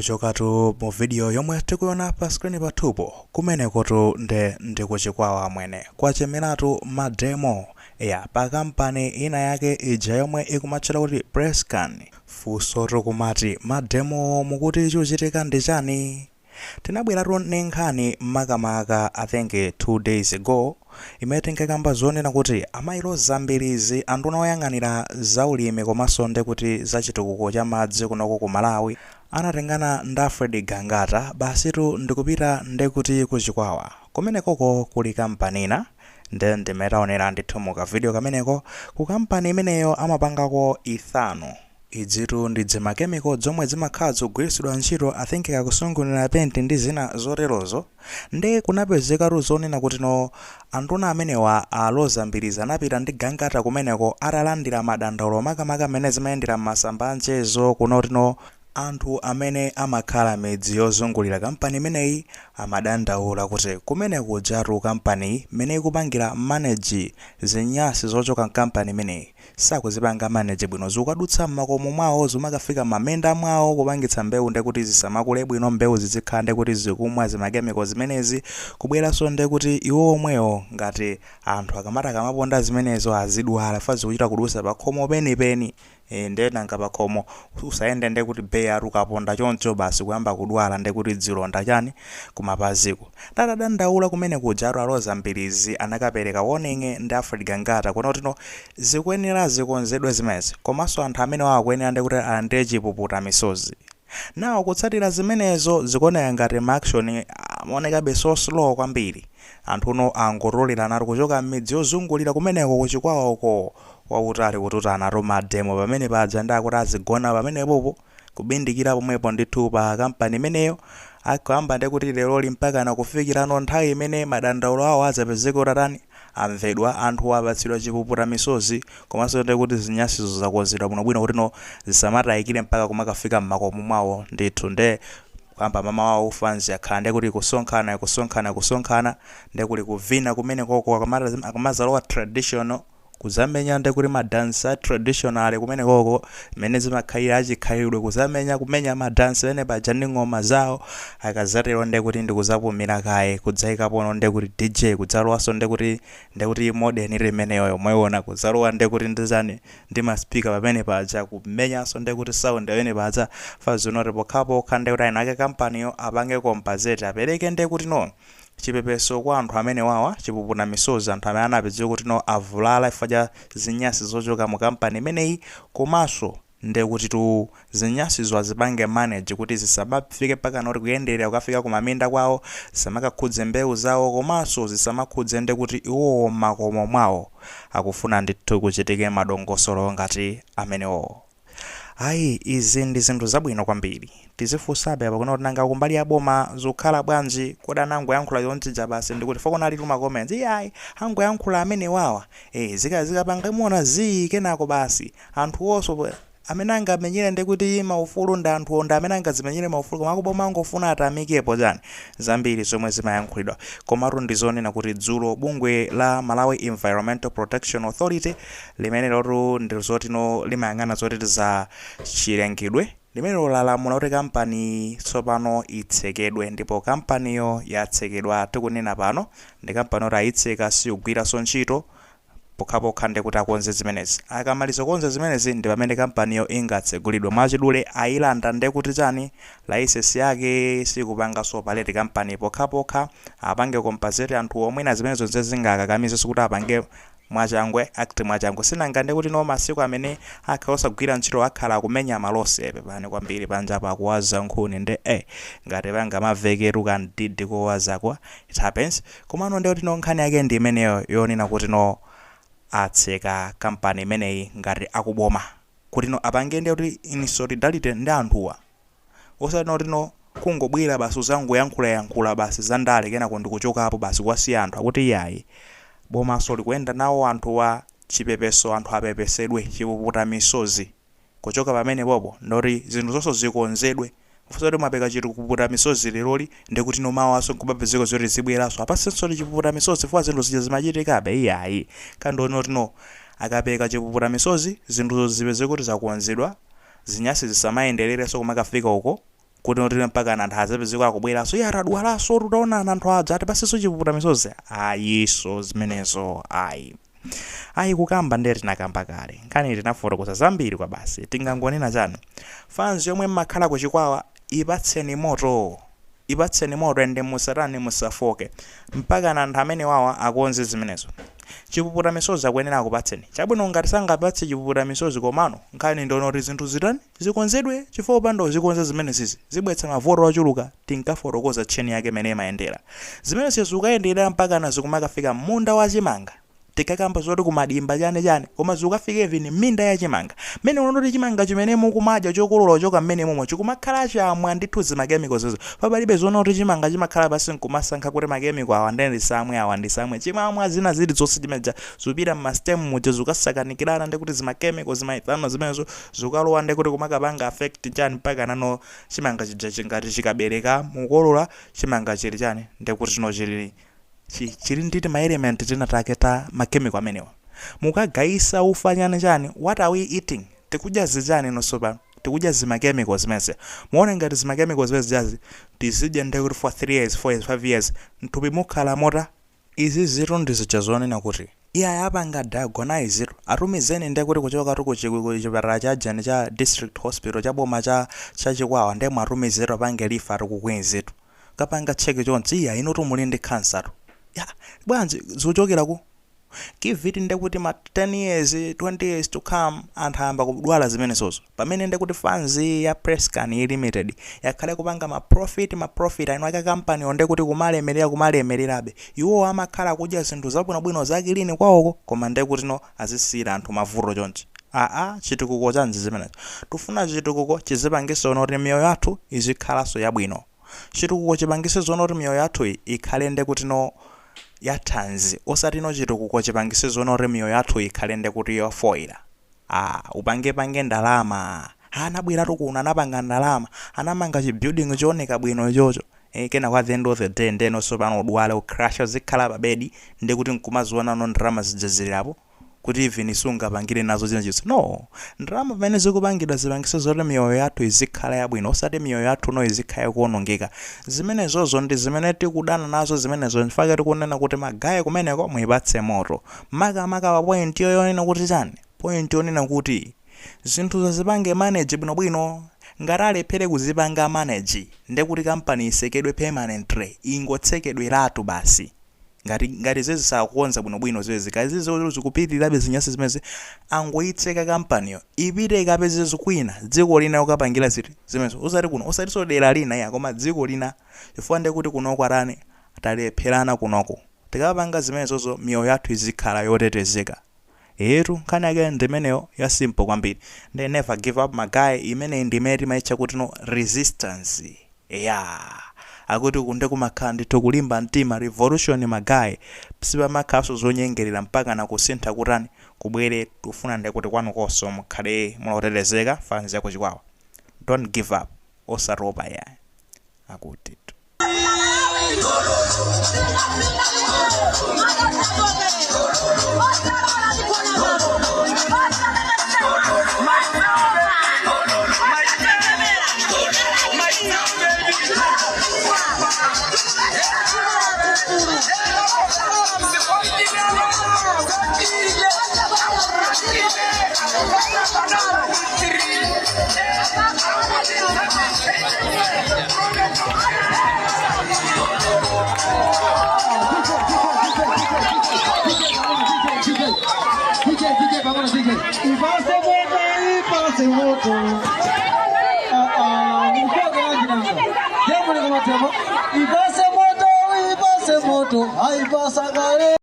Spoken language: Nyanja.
kuchokatu mu video yomwe tikuona pa screen pathupo kumenekotu ndikuchikwawa mwene kwachemeratu mademo ya pa kampani ina yake ija yomwe ikumatchera kuti Presscan. Funso kumati mademo mukuti chikuchitika ndi chani? Tinabweratu ndi nkhani makamaka I think 2 days ago imene tinkakamba zonena kuti amailo zambirizi anduna oyang'anira zaulimi komanso ndi kuti zachitukuko cha madzi kunoko ku Malawi anatengana ndi Alfred Gangata basitu ndikupita ndikuti kuchikwawa kumenekoko kuli kampanina ndimetaonera ndithu mu kavideo kameneko ku kampani imeneyo amapangako ethano. Idzitu ndi zimakemiko zomwe zimakhala zogwiritsidwa ntchito I think kakusungunira penti ndi zina zoterozo ndi kunapezekatu zonena kuti no anduna amenewa alozambiriza anapita ndi Gangata kumeneko atalandira madandaulo makamaka amene zimayendera m'masamba anchezo kunoti no anthu amene amakhala midzi yozungulira kampani imeneyi amadandaula kuti kumeneko jatu kampani imene ikupangira manage zinyasi zochoka kampani imeneyi sakuzipanga manage bwino zikadutsa m'makomo mwawo zimakafika mamenda mwawo kupangitsa mbewu ndi kuti zisamakule bwino mbewu zizikhala ndi kuti zikumwa zimakemiko zimenezi kubweranso ndi kuti iwo omwewo ngati anthu akamata kamaponda zimenezo azidwala fazi kuchita kudusa pa khomo penipeni ndena ngapakhomo usayende ndi kuti beya rukaponda choncho basi kuyamba kudwala ndi kuti dzilonda chani kumapaziko. Tatadandaula kumene kujatu alozambirizi anakapereka warning ndi Alfred Gangata kuti no zikuyenera zikonzedwe zimezi komanso anthu amene akuyenera ndi kuti alande chipuputa misozi. Nawo kutsatira zimenezo zikuoneka ngati action aonekabe so slow kwambiri. Anthu no angotolera nati kuchoka m'midzi yozungulira kumeneko kuchikwawa uko wautali kuti anatu mademo pamene paja ndi akuti azigona pamenepopo kubindikira pomwepo ndithu pa kampani imeneyo akuyamba ndi kuti lero mpaka nakufikirano nthawi imene madandaulo awo azapezeka utatani amvedwa anthu apatsidwa chipuputa misozi komanso ndi kuti zinyasizo zakonzedwa bwinobwino kuti no zisamatayikire mpaka kumakafika m'makomo mwawo ndithu nde kwamba mama wawo ufanzi akhala ndi kuti kusonkhana ndi kuti kuvina kumene koko akamazalowa traditional kuzamenya ndi kuti madansa traditional kumene koko imene zimakhalira achikhalidwe kuzamenya kumenya madansa ene paja ndi ng'oma zawo akazatero ndi kuti ndikuzapumira kaye kudzayikapono ndi kuti DJ kudzalowaso ndi kuti modern imeneyo yomweona kudzalowa ndi kuti ndizani ndi maspika pamene paja kumenyanso ndi kuti sound pamene paja fazunoti pokhapo ndi kuti ayinake kampaniyo apange compensate apereke ndi kuti no chipepeso kwa anthu amene wawa chipuputa misozi anthu amene anapezeka kuti no avulala chifukwa cha zinyasi zochoka mu kampani imeneyi komanso ndi kuti tu zinyasizo azipange manage kuti zisamafike paka noti kuyenderera kukafika kumaminda kwawo zisamakakhudze mbewu zawo komanso zisamakhudze ndi kuti iwowo makomo mwawo akufuna ndithu kuchitike madongosolo ngati amenewo. Ayi izi ndi zinthu zabwino kwambiri tizifunsabe apa kunoti nanga kumbali ya boma zokhala bwanji kodi anangoyankhula yonjija basi ndikuti fokonali tuma comments ayi angoyankhula amene wawa zikapanga imona kenako basi anthu onso amene angamenyere ndi kuti maufulu ndi anthu onda amene angazimenyere maufulu koma akuboma angofuna atamikepo chani zambiri zomwe zimayankhulidwa komatu ndizonena kuti dzulo bungwe la Malawi Environmental Protection Authority limene lotu ndizoti no limayang'ana zoti za chilengedwe limene lalamula kuti kampani tsopano itsekedwe ndipo kampaniyo yatsekedwa tikunena pano ndi kampani yoti ayitseka sikugwiranso ntchito pokhapokha ndi kuti akonze zimenezi akamaliza kukonza zimenezi ndi pamene kampaniyo ingatsegulidwe mwachidule ayilanda ndi kuti chani license yake sikupanganso paleti kampani pokhapokha apange compensate anthu omwe na zimenezo zingakakamize kuti apange mwachangwe sinanga ndi kuti no masiku amene akhala osagwira ntchito akhala akumenya malose pepani kwambiri panja pakuwaza nkhuni ndi ngati pangamaveke kandidi kowazakwa it happens komano ndi kuti no nkhani yake ndi imeneyo yonena kuti no atseka kampani imeneyi ngati akuboma kuti no apange ndi kuti in solidarity ndi anthuwa osati kuti no kungobwera basi uzangoyankhula basi zandale kenako ndikuchokapo basi kwasiya anthu akuti yayi boma so likuyenda nawo anthu wa chipepeso anthu apepesedwe chipuputa misozi kuchoka pamene popo ndoti zinthu zonse zikonzedwe Mfusori mapeka chiru kuputa misozi liroli ndikuti no mawa so kubapezeko zori zibweraso apasenso chipuputa misozi fwa zinthu zija zimachitikabe iyayi kando noti no akapeka chipuputa misozi zinthu zipezeko kuti zakuonzedwa zinyasi zisamayenderere so kumakafika uko kuti notire mpaka anthu azapezeko akubweraso iye atadwalaso tutaona anthu adza ati pasiso chipuputa misozi ayiso zimenezo ayi kukamba ndiye tinakamba kale nkhani tinafotokoza zambiri kwa basi tingangonena chanu fans yomwe mmakhala kuchikwawa ipatseni moto ende musatani musafoke mpaka anthu amene wawa akonze zimenezo chipuputa misozi akuyenera kupatseni chabwino ngati sangapatse chipuputa misozi komano nkhani ndionoti zinthu zitani zikonzedwe chifukwa pando zikonze zimene zizi zibwetsa mavuto ochuluka tinkafotokoza tcheni yake imene imayendera zimene sizikayendera mpaka zikumakafika munda wa chimanga tikakamba zoti kumadimba chane koma zikafika even minda ya chimanga mene unoti chimanga chimene mukumadya chokolola choka mmene momwe chikumakhala chamwa ndithu zimakemiko zizo pabalibe zona kuti chimanga chimakhala basi nkumasankha kuti makemiko awa ndisamwe chimamwa zina zili zonse chimeja zupita m'mastem muja zikasakanikirana ndi kuti zimakemiko zimaithano zimenezo zikalowa ndi kuti kumakapanga affect chani mpaka nano chimanga chija chingati chikabereka mukolola chimanga chili chani ndi kuti chino chili nditi ma element tinatake ta makemiko amenewa mukagaisa ufanyana chani what are we eating tikudya zichani nosopa tikudya zimakemiko zimese muone ngati zimakemiko zimese jazi tizidya ndi kuti for 3 years 4 years 5 years mthupi mukhala mota izi ziro ndizijazonena kuti iya yapanga diagonise atumizeni ndi kuti kuchoka kuchipatala cha jani cha district hospital cha boma cha chikwawa ndi mwatumizero pange lifa ari kukwenzetu kapanga cheke chonse iya inoto muli ndi cancer ya bwanji zochokera ku give it ndekuti ma 10 years 20 years to come anthu amba kudwala zimenezozo pamene ndekuti fans ya Prescan Limited yakhale kupanga ma profit ino aka company ondekuti kumalemererabe iwo amakhala kudya zinthu zabwinobwino zakilini kwawoko koma ndekuti no azisira anthu mavuto chonchi chitukuko chanzi zimenezo tufuna chitukuko chizipangise onoti miyoyo yathu izikhalaso yabwino chitukuko chipangise zonoti miyoyo yathu ikhale ndekuti no yathanzi osati no chitukuko chipangise zonoti miyoyo yathu ikhale ndekuti yofoira upange ndalama anabwiratu kuno anapanga ndalama anamanga chibuilding chooneka bwino ichocho kena kwa the end of the day ndeno sopano udwale ucrash zikhala pa bedi ndekuti nkumaziona no ndalama zijazirapo kuti even sungapangire nazo zinachitsa no ndalama pamene zikupangidwa zipangise zoti miyoyo yathu izikhala yabwino osati miyoyo yathu no izikhala kuonongeka zimenezozo ndi zimene tikudana nazo zimenezo nfaka tikunena kuti magaye kumeneko muipatse moto makamaka pa point yoyonena kuti chani point yonena kuti zinthu zazipange manage bwinobwino ngati alephere kuzipanga manage ndekuti company isekedwe permanently ingotsekedweratu basi ngati zisakukonza bwinobwino ziwezi kazi zikupitirirabe zinyasi zimeze angoitseka company ipite ikapeze zikwina dziko lina ukapangira ziti zimenezo usati kuno usati sodera lina ya koma dziko lina chifukwa ndekuti kuno kwarani talepherana kunoko tikapanga zimenezozo miyoyo yathu izikhala yotetezeka yetu nkhani yake ndimeneyo ya simple kwambiri they never give up magayi imene ndimeti maicha kuti no resistance akuti kunde kumakhala ndithu kulimba mtima revolution magayi sipamakhaso zonyengerera mpaka na kusintha kutani kubwere tufuna ndekuti kwanu konso mukhale mulotetezeka fans yako chikwawa don't give up osatopa ya akuti Ipase moto, ipase moto, ay pasa